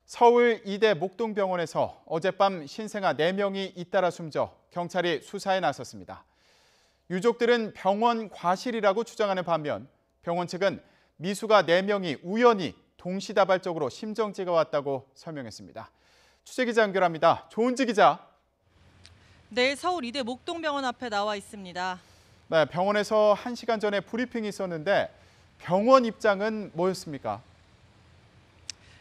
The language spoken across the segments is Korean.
서울 이대 목동병원에서 어젯밤 신생아 4명이 잇따라 숨져 경찰이 수사에 나섰습니다. 유족들은 병원 과실이라고 주장하는 반면 병원 측은 미수가 4명이 우연히 동시다발적으로 심정지가 왔다고 설명했습니다. 취재기자 연결합니다. 조은지 기자. 네, 서울 이대 목동병원 앞에 나와 있습니다. 네, 병원에서 1시간 전에 브리핑이 있었는데 병원 입장은 뭐였습니까?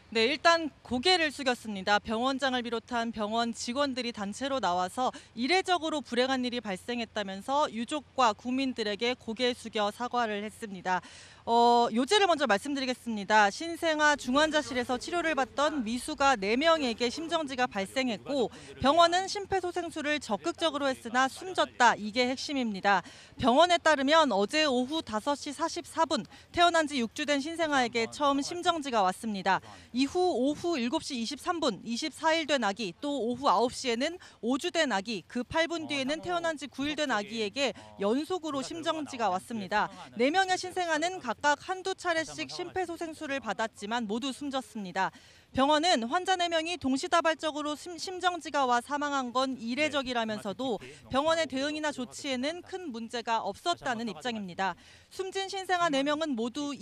네, 일단 고개를 숙였습니다. 병원장을 비롯한 병원 직원들이 단체로 나와서 이례적으로 불행한 일이 발생했다면서 유족과 국민들에게 고개 숙여 사과를 했습니다. 요지를 먼저 말씀드리겠습니다. 신생아 중환자실에서 치료를 받던 미수가 4명에게 심정지가 발생했고 병원은 심폐소생술을 적극적으로 했으나 숨졌다. 이게 핵심입니다. 병원에 따르면 어제 오후 5시 44분 태어난 지 6주 된 신생아에게 처음 심정지가 왔습니다. 이후 오후 7시 23분 24일 된 아기, 또 오후 9시에는 5주 된 아기, 그 8분 뒤에는 태어난 지 9일 된 아기에게 연속으로 심정지가 왔습니다. 4명의 신생아는 각각 한두 차례씩 심폐소생술을 받았지만 모두 숨졌습니다. 병원은 환자 4명이 동시다발적으로 심정지가 와 사망한 건 이례적이라면서도 병원의 대응이나 조치에는 큰 문제가 없었다는 입장입니다. 숨진 신생아 4명은 모두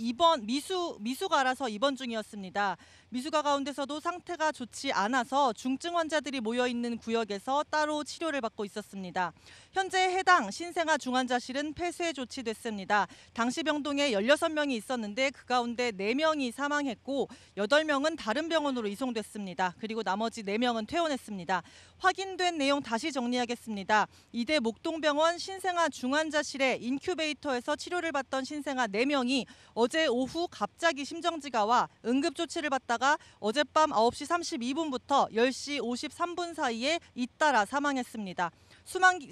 미수가 알아서 입원 중이었습니다. 미수가 가운데서도 상태가 좋지 않아서 중증 환자들이 모여있는 구역에서 따로 치료를 받고 있었습니다. 현재 해당 신생아 중환자실은 폐쇄 조치됐습니다. 당시 병동에 16명이 있었는데 그 가운데 4명이 사망했고 8명은 다른 병원으로 이송됐습니다. 그리고 나머지 4명은 퇴원했습니다. 확인된 내용 다시 정리하겠습니다. 이대 목동병원 신생아 중환자실의 인큐베이터에서 치료를 받던 신생아 4명이 어제 오후 갑자기 심정지가 와 응급조치를 받다가 어젯밤 9시 32분부터 10시 53분 사이에 잇따라 사망했습니다.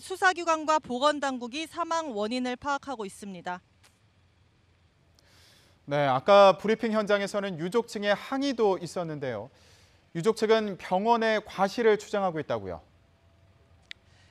수사기관과 보건당국이 사망 원인을 파악하고 있습니다. 네, 아까 브리핑 현장에서는 유족 측의 항의도 있었는데요. 유족 측은 병원의 과실을 주장하고 있다고요.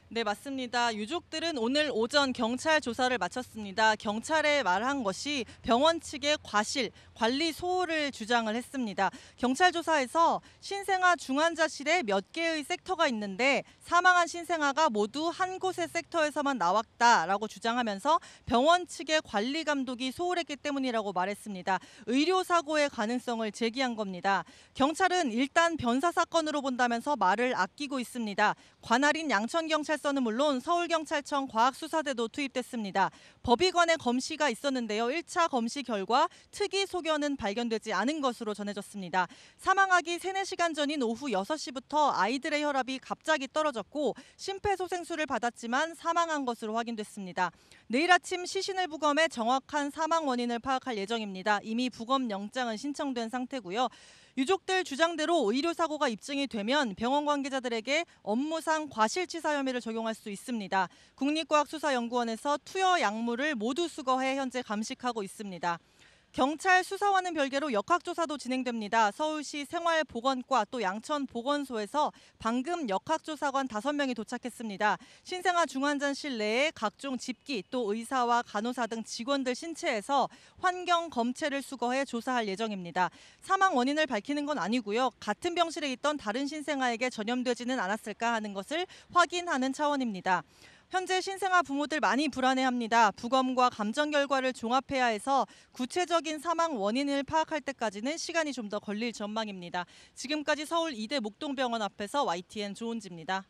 네, 맞습니다. 유족들은 오늘 오전 경찰 조사를 마쳤습니다. 경찰에 말한 것이 병원 측의 과실, 관리 소홀을 주장을 했습니다. 경찰 조사에서 신생아 중환자실에 몇 개의 섹터가 있는데 사망한 신생아가 모두 한 곳의 섹터에서만 나왔다라고 주장하면서 병원 측의 관리 감독이 소홀했기 때문이라고 말했습니다. 의료사고의 가능성을 제기한 겁니다. 경찰은 일단 변사 사건으로 본다면서 말을 아끼고 있습니다. 관할인 양천경찰서는 물론 서울경찰청 과학수사대도 투입됐습니다. 법의관의 검시가 있었는데요. 1차 검시 결과 특이 소견은 발견되지 않은 것으로 전해졌습니다. 사망하기 3-4시간 전인 오후 6시부터 아이들의 혈압이 갑자기 떨어졌고 심폐소생술을 받았지만 사망한 것으로 확인됐습니다. 내일 아침 시신을부검해 정확한 사망 원인을 파악할 예정입니다. 이미 부검 영장은 신청된 상태고요. 유족들 주장대로 의료사고가 입증이 되면 병원 관계자들에게 업무상 과실치사 혐의를 적용할 수 있습니다. 국립과학수사연구원에서 투여 약물을 모두 수거해 현재 감식하고 있습니다. 경찰 수사와는 별개로 역학조사도 진행됩니다. 서울시 생활보건과 또 양천보건소에서 방금 역학조사관 5명이 도착했습니다. 신생아 중환자실 내에 각종 집기, 또 의사와 간호사 등 직원들 신체에서 환경 검체를 수거해 조사할 예정입니다. 사망 원인을 밝히는 건 아니고요. 같은 병실에 있던 다른 신생아에게 전염되지는 않았을까 하는 것을 확인하는 차원입니다. 현재 신생아 부모들 많이 불안해합니다. 부검과 감정 결과를 종합해야 해서 구체적인 사망 원인을 파악할 때까지는 시간이 좀 더 걸릴 전망입니다. 지금까지 서울 이대 목동병원 앞에서 YTN 조은지입니다.